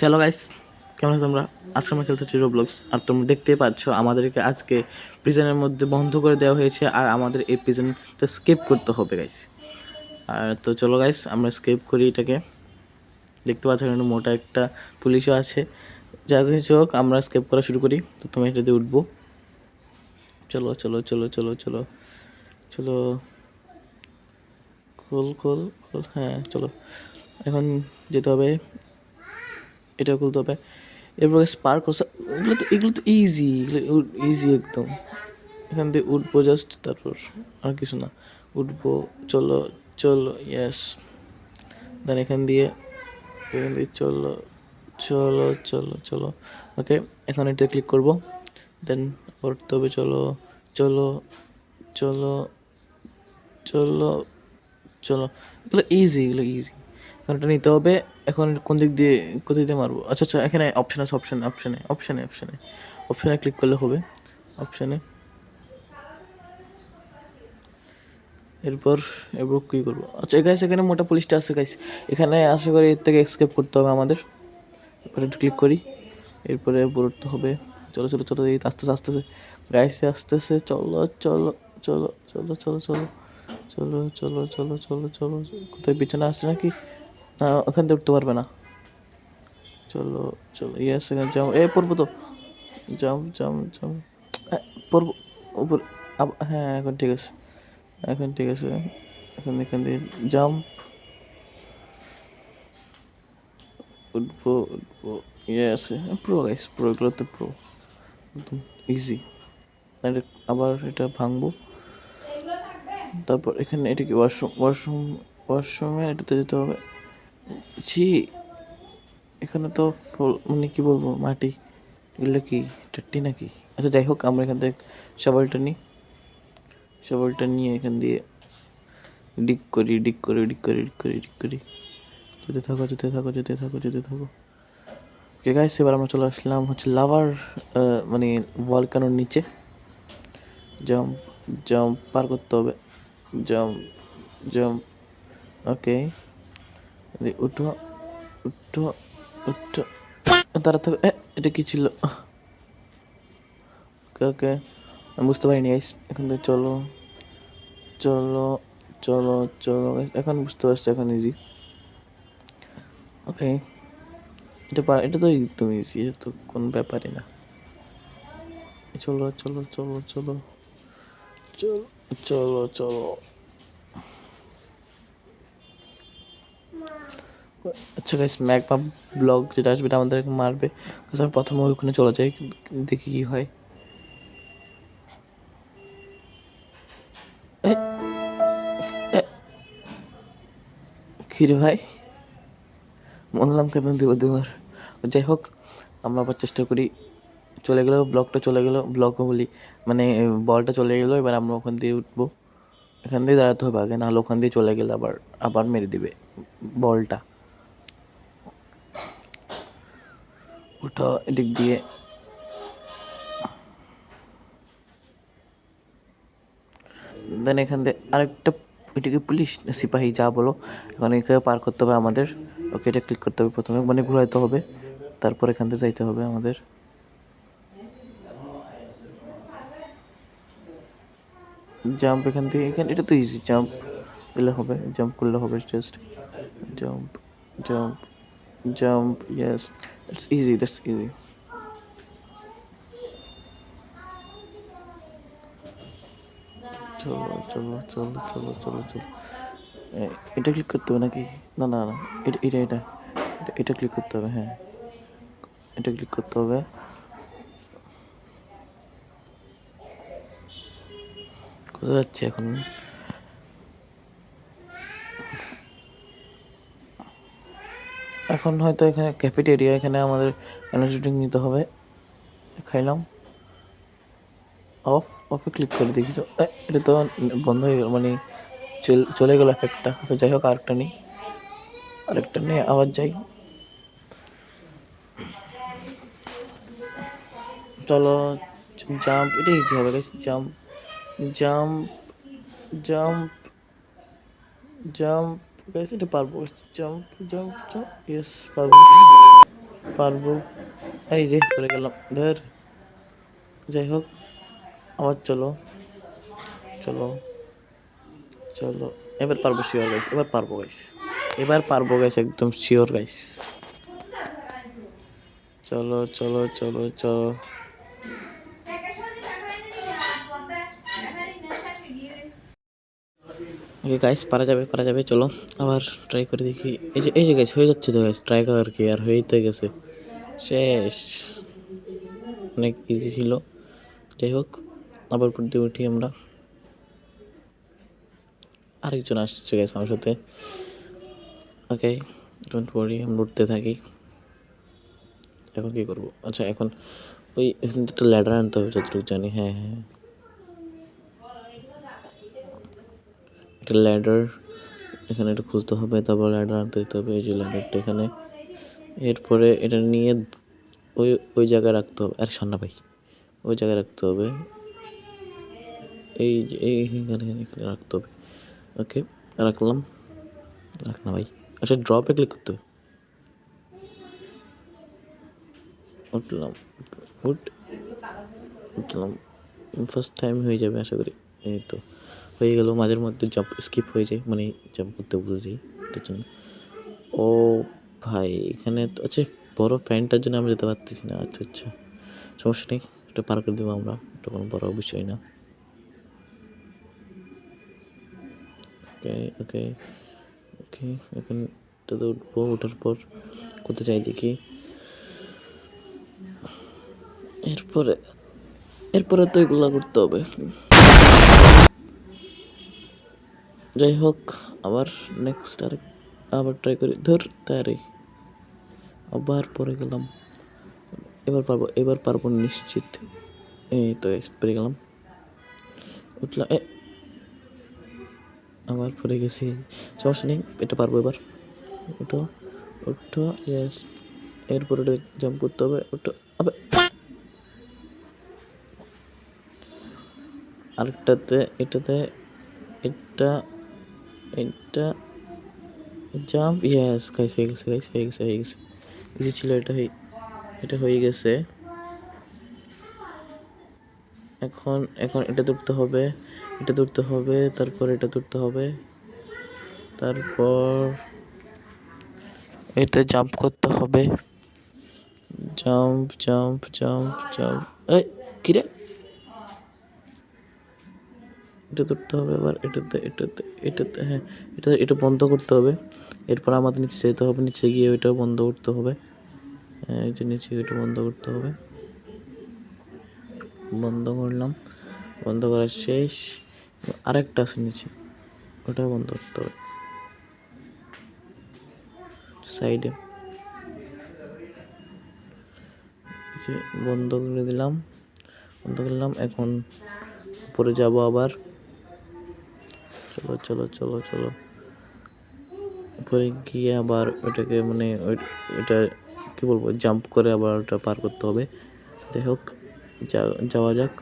চলো গাইস, কেমন আছো তোমরা? আজকে আমরা খেলতে হচ্ছে রোবলক্স। আর তোমরা দেখতেই পাচ্ছ আমাদেরকে আজকে প্রিজনের মধ্যে বন্ধ করে দেওয়া হয়েছে, আর আমাদের এই প্রিজনটা স্কেপ করতে হবে গাইস। আর তো চলো গাইস, আমরা স্কেপ করি এটাকে। দেখতে পাচ্ছ এখানে মোটা একটা পুলিশও আছে। যা কিছু হোক, আমরা স্কেপ করা শুরু করি। তো তুমি এটাতে উঠবো। চলো চলো চলো চলো চলো চলো, খোল খোল খোল, হ্যাঁ চলো। এখন যেতে হবে, এটা খুলতে হবে। এরপর স্পার্ক, এগুলো তো ইজি, এগুলো ইজি একদম। এখান দিয়ে উঠবো জাস্ট, তারপর আর কিছু না। উঠবো, চলো চলো, ইয়েস। দেন এখান দিয়ে চলো চলো চলো চলো। ওকে, এখন এটা ক্লিক করবো। দেন করতে হবে, চলো চলো চলো চলো চলো। এগুলো ইজি, এগুলো ইজি। এখন এটা নিতে হবে। এখন কোন দিক দিয়ে, কোথায় দিয়ে মারবো? আচ্ছা আচ্ছা, এখানে অপশান আছে, অপশানে ক্লিক করলে হবে। অপশানে, এরপর এরপর কী করবো? আচ্ছা গাইস, এখানে মোটা পুলিশটা আছে গাইস। এখানে আশা করি এর থেকে এসকেপ করতে হবে আমাদের। এরপরে ক্লিক করি, এরপরে উঠতে হবে। চলো চলো চলো, এই আস্তে আস্তে আস্তে গাইসে আসতেছে। চলো চলো চলো চলো চলো চলো চলো চলো চলো চলো চলো। কোথায় পিছনে আসছে নাকি? না, ওখান থেকে উঠতে পারবে না। চলো চলো, ইয়েস, এখানে যাও। পড়বো তো, জাম্প জাম্প জাম্প, পড়বো উপর। হ্যাঁ, এখন ঠিক আছে, এখন ঠিক আছে। এখন এখান দিয়ে জাম্প, উঠবো। ইয়েস, প্রো গাইস, প্রো, এগুলো তো প্রো, একদম ইজি। আবার এটা ভাঙবো। তারপর এখানে এটা কি ওয়াশরুমে এটাতে যেতে হবে। ছি, এখানে তো মানে কি বলবো, মাটি, এগুলো কি টাট্টি নাকি? আচ্ছা যাই হোক, আমরা এখান থেকে শাবলটা নিয়ে এখান দিয়ে ডিক করি। যেতে থাকো। ওকে গাইস, এবার আমরা চলে আসলাম হচ্ছে লাভার, মানে ভলকানোর নিচে। জাম্প জাম্প পার করতে হবে, জাম্প জাম্প। ওকে, উঠো উঠো উঠো, তারা থাকো। এটা কি ছিল? ওকে ওকে, আমি বুঝতে পারিনি গাইস। এখান থেকে চলো চলো চলো চলো guys, এখন বুঝতে পারছি, এখন ইজি। ওকে, এটা তো একদম ইজি, এটা তো কোনো ব্যাপারই না। চলো চলো চলো চলো চলো চলো চলো। আচ্ছা গাইস, ম্যাগমা ব্লগ যেটা আসবে, এটা আমাদেরকে মারবে। আমরা প্রথমে ওইখানে চলে যাই, দেখি কি হয়। খিরে ভাই, বললাম কেন দেবো দেবার। যাই হোক, আমরা আবার চেষ্টা করি। চলে গেলো ব্লকও বলি, মানে বলটা চলে গেলো। এবার আমরা ওখান দিয়ে উঠবো। এখান দিয়ে দাঁড়াতে হবে আগে, নাহলে ওখান দিয়ে চলে গেলে আবার আবার মেরে দিবে বলটা। ওটা এদিক দিয়ে, দেন এখান দিয়ে আরেকটা, এটাকে পুলিশ সিপাহী যা বলো। এখন এখানে পার করতে হবে আমাদের। ওকে, এটা ক্লিক করতে হবে প্রথমে, মানে ঘুরাইতে হবে। তারপর এখান থেকে যাইতে হবে আমাদের। জাম্প এখান থেকে, এটা তো ইজি, জাম্প দিলে হবে, জাম্প করলে হবে, just jump jump jump. Yes, that's easy. চলো চলো চলো চলো চলো চলো। এটা ক্লিক করতে হবে নাকি? না না না, এটা ক্লিক করতে হবে। হ্যাঁ, এটা ক্লিক করতে হবে। কোথায় যাচ্ছে এখন? এখন হয়তো এখানে ক্যাফেটেরিয়া, এখানে আমাদের এনার্জি ড্রিঙ্ক নিতে হবে। খাইলাম। অফে ক্লিক করে দেখি তো, এটা তো বন্ধ হয়ে গেল, মানে চলে গেল এফেক্টটা। তো যাই হোক, আরেকটা নিয়ে আবার যাই। চলো, জাম্প, এটা ইজি হবে guys. Jump jump jump jump guys, এটা পারবো। জাম্প জাম্প জাম্প, ইয়েস পারবো। পারবো। এই রে পড়ে গেলাম, ধর। যাই হোক, আবার চলো চলো চলো, এবার পারবো শিওর গাইস, এবার পারবো গাইস, এবার পারবো গাইস, একদম শিওর গাইস। চলো চলো চলো চলো। ওকে গাইস, পারা যাবে, চলো আবার ট্রাই করে দেখি। এই যে গাইস হয়ে যাচ্ছে তো গাইস, ট্রাই করার কি আর, হয়েই তো গেছে। শেষ। অনেক ইজি ছিল। যাই হোক, আবার পড়তে উঠি আমরা। আরেকজন আসছে গাইস আমার সাথে। ওকে, ডোন্ট ওয়ারি, আমরা উঠতে থাকি। এখন কি করবো? আচ্ছা, এখন ওই এখানে একটা ল্যাডার আনতে হবে যতটুকু জানি। হ্যাঁ হ্যাঁ, একটা ল্যাডার এখানে এটা খুলতে হবে, তারপর ল্যাডার আনতে দিতে হবে। এই যে ল্যাডারটা এখানে, এরপরে এটা নিয়ে ওই ওই জায়গায় রাখতে হবে। আরে সান্না ভাই, ওই জায়গায় রাখতে হবে। এই যে এখানে রাখতে হবে। ওকে, রাখলাম। রাখ না ভাই। আচ্ছা, ড্রপে ক্লিক করতে হবে। উঠলাম, উঠ উঠলাম। ফার্স্ট টাইম হয়ে যাবে আশা করি। এই তো হয়ে গেল। মাঝের মধ্যে জাম্প স্কিপ হয়ে যায়, মানে জাম্প করতে ভুলে যাই, এটার জন্য। ও ভাই, এখানে তো আচ্ছা, বড় ফ্যানটার জন্য আমরা যেতে পারতেছি না। আচ্ছা আচ্ছা, সমস্যা নেই, এটা পার করে দেবো আমরা, এটা কোনো বড় বিষয় না। ওকে ওকে ওকে, এখন এটাতে উঠবো। ওঠার পর কোথায় যাই দেখি। এরপরে এরপরে তো এগুলা করতে হবে। যাই হোক, আবার নেক্সট আবার ট্রাই করি। ধর তারে, আবার পরে গেলাম। এবার পারবো নিশ্চিত। এই তো পেরে গেলাম, উঠলাম। আবার পরে গেছি, সমস্যা নেই, এটা পারবো এবার। ওঠো ওঠো, ইয়েস। এরপরে জাম্প করতে হবে, ওঠো। আবে আরেকটাতে, এটাতে, এটা এটা জাম্প, ইয়েস গাইস, হয়ে গেছে গাইস, হয়ে গেছে। ইজি ছিল এটা, এটা হয়ে গেছে। এখন এখন এটা ধরতে হবে, এটা ধরতে হবে, তারপর এটা ধরতে হবে, তারপর এটা জাম্প করতে হবে। Jump jump jump jump. এই কিরে, এটা ধরতে হবে এবার। এটাতে হ্যাঁ, এটা বন্ধ করতে হবে। এরপর আমাদের নিচে যেতে হবে, নিচে গিয়ে ওইটাও বন্ধ করতে হবে। হ্যাঁ, এই যে নিচে ওইটা বন্ধ করতে হবে। বন্ধ করলাম, বন্ধ করা শেষ। আরেকটা আছে নিচে, ওটাও বন্ধ করতে হবে সাইডে। যে বন্ধ করে দিলাম, বন্ধ করলাম। এখন উপরে যাব আবার। চলো চলো চলো চলো, উপরে গিয়ে আবার ওইটাকে মানে ওইটা কী বলবো, জাম্প করে আবার ওটা পার করতে হবে। যাই হোক, যাওয়া যাক।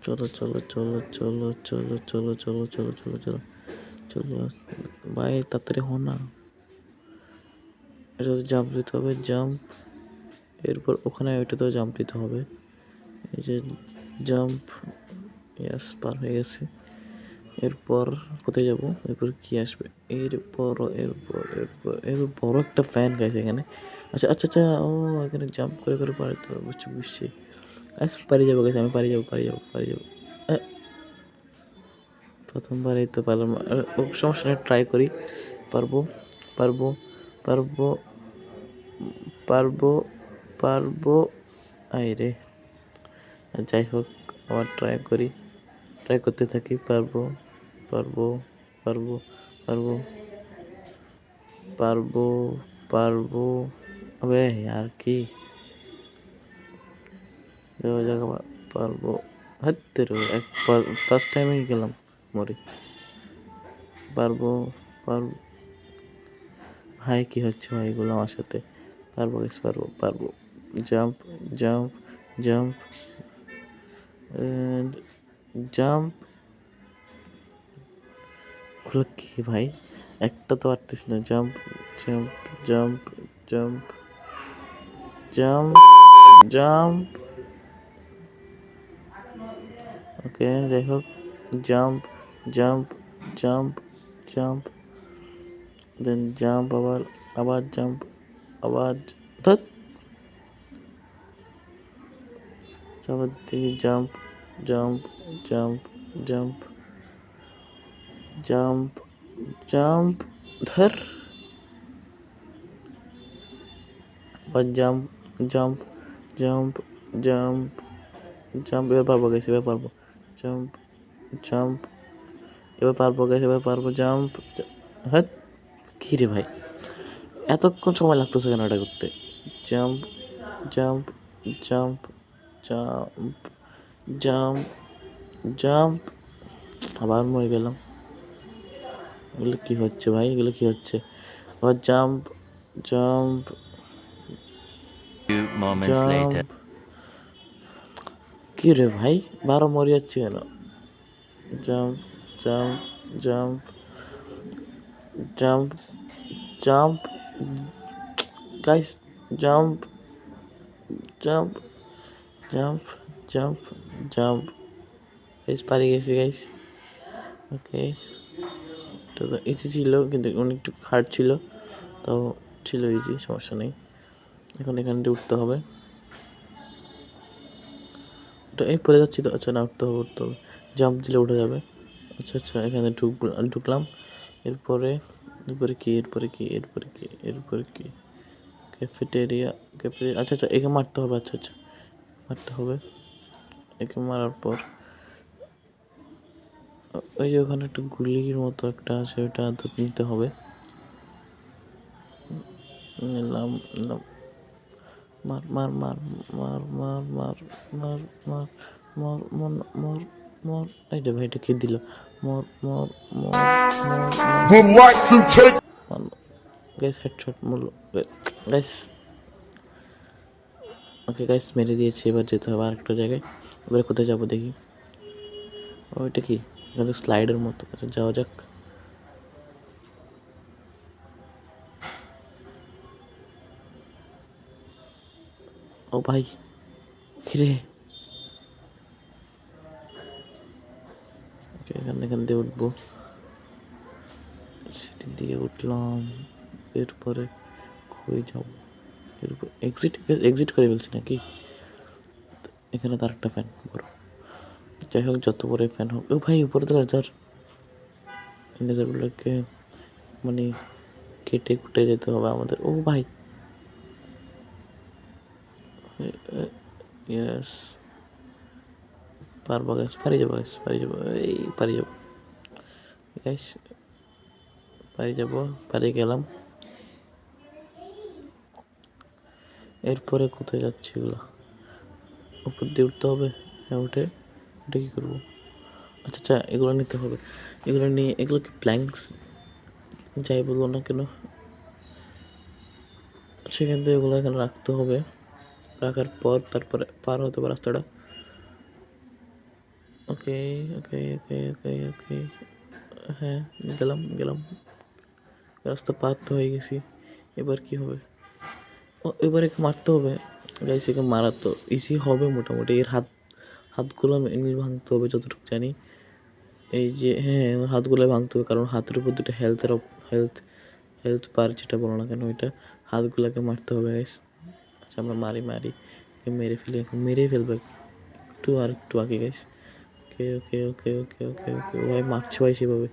চলো চলো চলো চলো চলো চলো চলো চলো চলো চলো চলো ভাই, তাড়াতাড়ি হো না। এটা জাম্প দিতে হবে, জাম্প। এরপর ওখানে ওইটাতেও জাম্প দিতে হবে। এই যে জাম্প, ইয়াস, পার হয়ে গেছে। এরপর কোথায় যাব? এরপর কি আসবে? এরপর বড় একটা ফ্যান গাইছে এখানে। আচ্ছা আচ্ছা আচ্ছা, ও এখানে জাম্প করে করে পারে তো, বুঝছি। আচ্ছা, পারি যাবো গাইছে, আমি পারি যাবো। প্রথমবারই তো পারলাম না। ও সমস্যা নেই, ট্রাই করি। পারবো পারবো পারবো পারবো পারবো আই রে। যাই হোক, আবার ট্রাই করতে থাকি। পারবো পারবো পারবো পারবো পারবো পারবো আবে আর কি, যাওয়া যাক আবার। পারবো, হাত্তের ফার্স্ট টাইমে গেলাম মরে। পারবো পারবো ভাই, কি হচ্ছে ভাই এগুলো আমার সাথে? পারবো guys, পারবো। Jump jump jump jump. ওগুলো কি ভাই, একটা তো পারতেছি না। Jump jump jump jump jump jump. Okay, যাই হোক, jump jump jump jump, then jump, আবার আবার জাম্প, আবার ধর, আবার দিকে jump jump jump jump jump jump, ধর, আবার jump jump jump jump jump. এবার পারবো গেছে, এবার পারবো, জাম্প জাম্প, এবার পারবো গেছে, এবার পারবো, জাম্প। হ্যাঁ, কী রে ভাই, এতক্ষণ সময় লাগতেছে কেন এটা করতে? Jump jump jump jump jump jump, আবার মরে গেলাম। এগুলো কী হচ্ছে ভাই, এগুলো কী হচ্ছে? আবার jump jump Few moments later. Jump. কী রে ভাই, বারো মরে যাচ্ছে কেন? Jump jump jump jump jump, guys, jump jump jump jump jump. Guys পারি গেছি গাইস। ওকে, এটা তো ইজি ছিল, কিন্তু অনেক একটু হার্ড ছিল, তাও ছিল ইজি, সমস্যা নেই। এখন এখান দিয়ে উঠতে হবে। ওটা এই পড়ে যাচ্ছি তো, আচ্ছা না, উঠতে হবে উঠতে হবে, জাম্প দিলে উঠে যাবে। আচ্ছা আচ্ছা, এখানে ঢুকলাম। এরপরে এরপরে কি এরপরে কি এরপরে কি এরপরে কি? ক্যাফেটেরিয়া, আচ্ছা আচ্ছা, একে মারতে হবে, আচ্ছা আচ্ছা, মারতে হবে। একে মারার পর ওই যে ওখানে একটা গুলির মতো একটা আছে, ওটা তো নিতে হবে। নিলাম নিলাম, মার মার মার মার মার মার মার মার মর মর মর মর। এই রে ভাই, এটা কি দিল? মর মর মর মর would like to take মারলো। গাইস হেডশট মারলো গাইস। ওকে গাইস, মেরে দিয়েছে। এবার যেতে হবে আরেকটা জায়গায়। এবার কোথায় যাবো দেখি। ওইটা কি, এখানে স্লাইডের মতো, আচ্ছা যাওয়া যাক। ও ভাই, কিরে, ওকে, এখান দিয়ে উঠবো। সিটির দিকে উঠলাম। এরপরে কই যাব? এরপর এক্সিট এক্সিট করে ফেলছি নাকি? এখানে তার একটা ফ্যান বড়। যাই হোক, যত বড় ফ্যান হোক, ও ভাই উপরে তো লেজার, লেজারগুলোকে মানে কেটে কুটে যেতে হবে আমাদের। ও ভাই, ইয়েস, পারবো গ্যাস, পারি যাবো গ্যাস, পারি যাবো, এই পারি যাবো গ্যাস, পারি যাবো, পারি গেলাম। এরপরে কোথায় যাচ্ছি? এগুলো উপর দিয়ে উঠতে হবে। হ্যাঁ, উঠে উঠে কী করবো? আচ্ছা আচ্ছা, এগুলো নিতে হবে। এগুলো নিয়ে, এগুলোকে প্ল্যাঙ্কস যাই বলবো না কেন, সেখান থেকে এগুলো এখানে রাখতে হবে। রাখার পর তারপরে পার হতে হবে রাস্তাটা। ওকে ওকে ওকে ওকে ওকে, হ্যাঁ, গেলাম গেলাম, রাস্তা পার তো হয়ে গেছি। এবার কি হবে? ও, এবার একে মারতে হবে। গাইস, একে মারা তো ইজি হবে মোটামুটি। এর হাতগুলো এমনি ভাঙতে হবে যতটুকু জানি। এই যে, হ্যাঁ, ওর হাতগুলো ভাঙতে হবে, কারণ হাতের উপর দুটো হেলথ হেলথ বার যেটা বলো না কেন, ওইটা হাতগুলোকে মারতে হবে গাইস। আচ্ছা, আমরা মারি মারি, মেরে ফেলি, এখন মেরেই ফেলবে। একটু আর একটু আগে গাইস। ওকে ওকে ওকে ওকে ওকে ওকে, ভাই মারছে ভাই সেভাবে।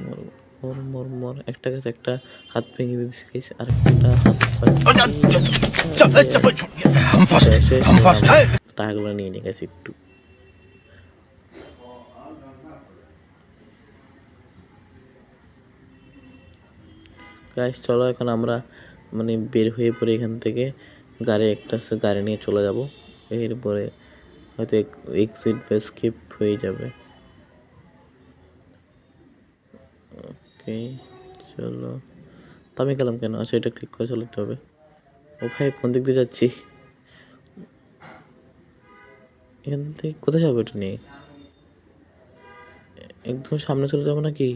মর মর মর মর, একটা গাছ, একটা হাত ভেঙে দিয়েছি গাইস, আর একটা হাত টাকাগুলো নিয়ে নিয়ে গেছি একটু। গাইস চলো, এখন আমরা মানে বের হয়ে পড়ে এখান থেকে। গাড়ি নিয়ে চলে যাব। এরপরে হয়তো এক্সিট বা স্কিপ হয়ে যাবে। ওকে, চলো। তো আমি গেলাম কেন? আচ্ছা, এটা ক্লিক করে চালাতে হবে। ও ভাই, কোন দিক দিয়ে যাচ্ছি? এখান থেকে কোথায় যাবো এটা নিয়ে? একদম সামনে চলে যাবো নাকি?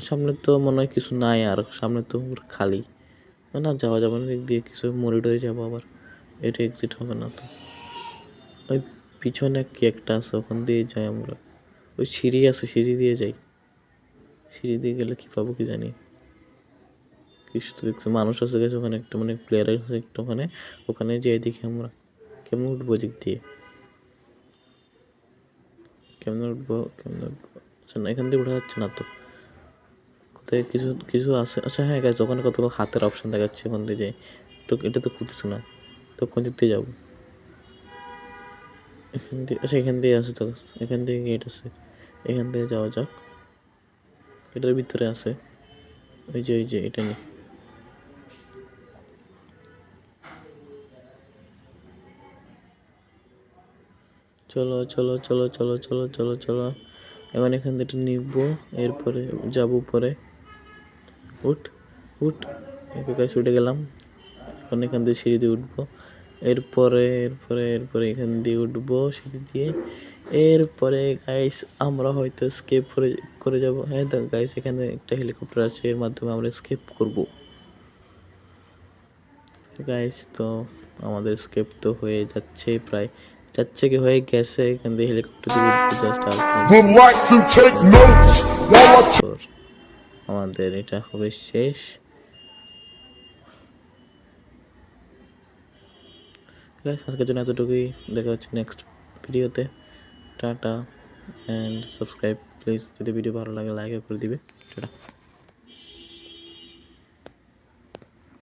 সামনে তো মনে হয় কিছু নাই, আর সামনে তো পুরো খালি। না যাওয়া যাবে না, দিক দিয়ে কিছু মরে টরে যাবো আবার, এটা এক্সিট হবে না তো। ওই পিছনে কি একটা আছে, ওখান দিয়ে যাই আমরা। ওই সিঁড়ি আছে, সিঁড়ি দিয়ে যাই। সিঁড়ি দিয়ে গেলে কি পাবো কি জানি। কিছু তো দেখছি মানুষ আছে গেছে ওখানে, একটা মানে প্লেয়ার আছে একটা ওখানে। ওখানে যেয়ে দেখি আমরা কেমন উঠবো দিক দিয়ে, কেমন উঠবো। আচ্ছা না, এখান দিয়ে উঠা যাচ্ছে না তো। কোথায় কিছু কিছু আছে, আচ্ছা হ্যাঁ গেছে, ওখানে কতগুলো হাতের অপশন দেখাচ্ছে, ওখান দিয়ে যাই। তো এটা তো খুঁজতেছে না, তো কোন দিক দিয়ে যাবো? এখান দিয়ে, আচ্ছা এখান দিয়ে আছে তো, এখান দিয়ে গেট আছে, এখান দিয়ে যাওয়া যাক। এটার ভিতরে আছে, ওই যে এটা নিয়ে। চলো চলো চলো চলো চলো চলো চলো, এখন এখান থেকে নিবো, এরপরে যাবো উপরে। উঠ উঠ, গাইস উঠে গেলাম। এখন এখান দিয়ে সিঁড়ি দিয়ে উঠবো, এরপরে এখান দিয়ে উঠবো সিঁড়ি দিয়ে। এরপরে গাইস আমরা হয়তো স্কেপ করে করে যাবো। হ্যাঁ তো গাইস, এখানে একটা হেলিকপ্টার আছে, এর মাধ্যমে আমরা স্কেপ করবো গাইস। তো আমাদের স্কেপ তো হয়ে যাচ্ছে, প্রায় যাচ্ছে কি হয়ে গেছে। এখান দিয়ে হেলিকপ্টার দিয়ে উঠবো জাস্ট আর Would like to take notes while I পর আমাদের এটা হবে শেষ। গাইস আজকের জন্য এতটুকুই, দেখা হচ্ছে নেক্সট ভিডিওতে। টাটা অ্যান্ড সাবস্ক্রাইব প্লিজ, যদি ভিডিও ভালো লাগে লাইক করে দিবে। টাটা।